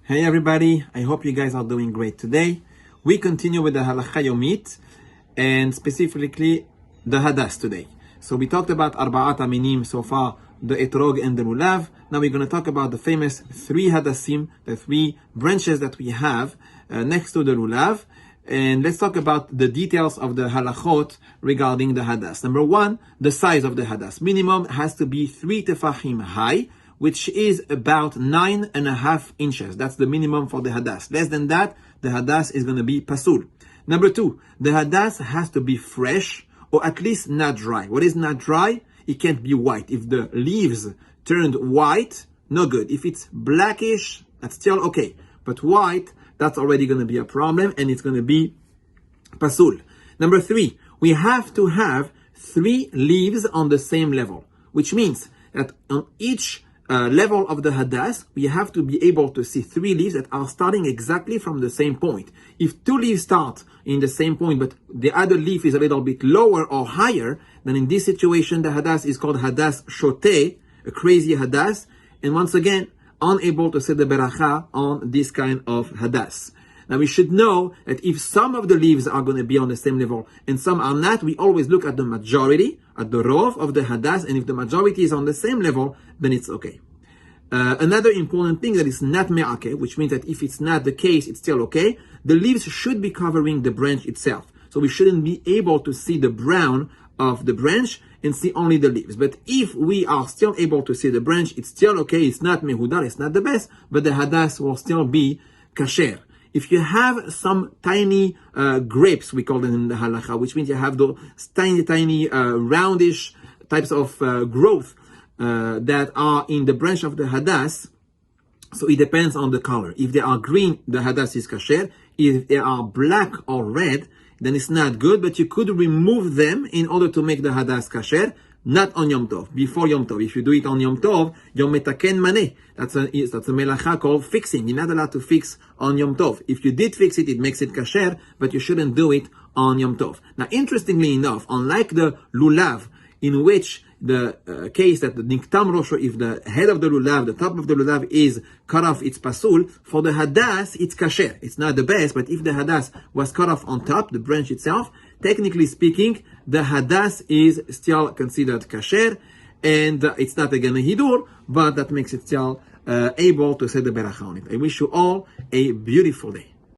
Hey everybody, I hope you guys are doing great today. We continue with the Halacha Yomit and specifically the Hadas today. So we talked about Arba'at Aminim so far, the Etrog and the Lulav. Now we're going to talk about the famous three Hadasim, the three branches that we have next to the Lulav. And let's talk about the details of the halachot regarding the Hadas. Number one, the size of the Hadas. Minimum has to be 3 tefachim high, which is about 9.5 inches. That's the minimum for the Hadas. Less than that, the Hadas is going to be pasul. Number two, the Hadas has to be fresh or at least not dry. What is not dry? It can't be white. If the leaves turned white, no good. If it's blackish, that's still okay. But white, that's already going to be a problem and it's going to be pasul. Number three, we have to have 3 leaves on the same level, which means that on each level of the Hadas, we have to be able to see 3 leaves that are starting exactly from the same point. If 2 leaves start in the same point, but the other leaf is a little bit lower or higher, then in this situation, the Hadas is called Hadas Shoteh, a crazy Hadas. And once again, unable to say the beracha on this kind of Hadas. Now we should know that if some of the leaves are going to be on the same level and some are not, we always look at the majority, at the rov of the Hadas, and if the majority is on the same level, then it's okay. Another important thing that is not me'akeh, which means that if it's not the case, it's still okay. The leaves should be covering the branch itself. So we shouldn't be able to see the brown of the branch and see only the leaves. But if we are still able to see the branch, it's still okay. It's not mehudar, it's not the best, but the Hadas will still be kasher. If you have some tiny grapes, we call them in the halacha, which means you have those tiny, roundish types of growth that are in the branch of the Hadas, so it depends on the color. If they are green, the Hadas is kasher. If they are black or red, then it's not good, but you could remove them in order to make the Hadas kasher. Not on Yom Tov, before Yom Tov. If you do it on Yom Tov, Yom Metaken Maneh. That's a melacha called fixing. You're not allowed to fix on Yom Tov. If you did fix it, it makes it kasher, but you shouldn't do it on Yom Tov. Now, interestingly enough, unlike the Lulav, in which the case that the Niktam Rosho, if the head of the Lulav, the top of the Lulav is cut off, it's pasul. For the Hadas, it's kasher. It's not the best, but if the Hadas was cut off on top, the branch itself, technically speaking, the Hadas is still considered kasher, and it's not again a hidur, but that makes it still able to say the beracha on it. I wish you all a beautiful day.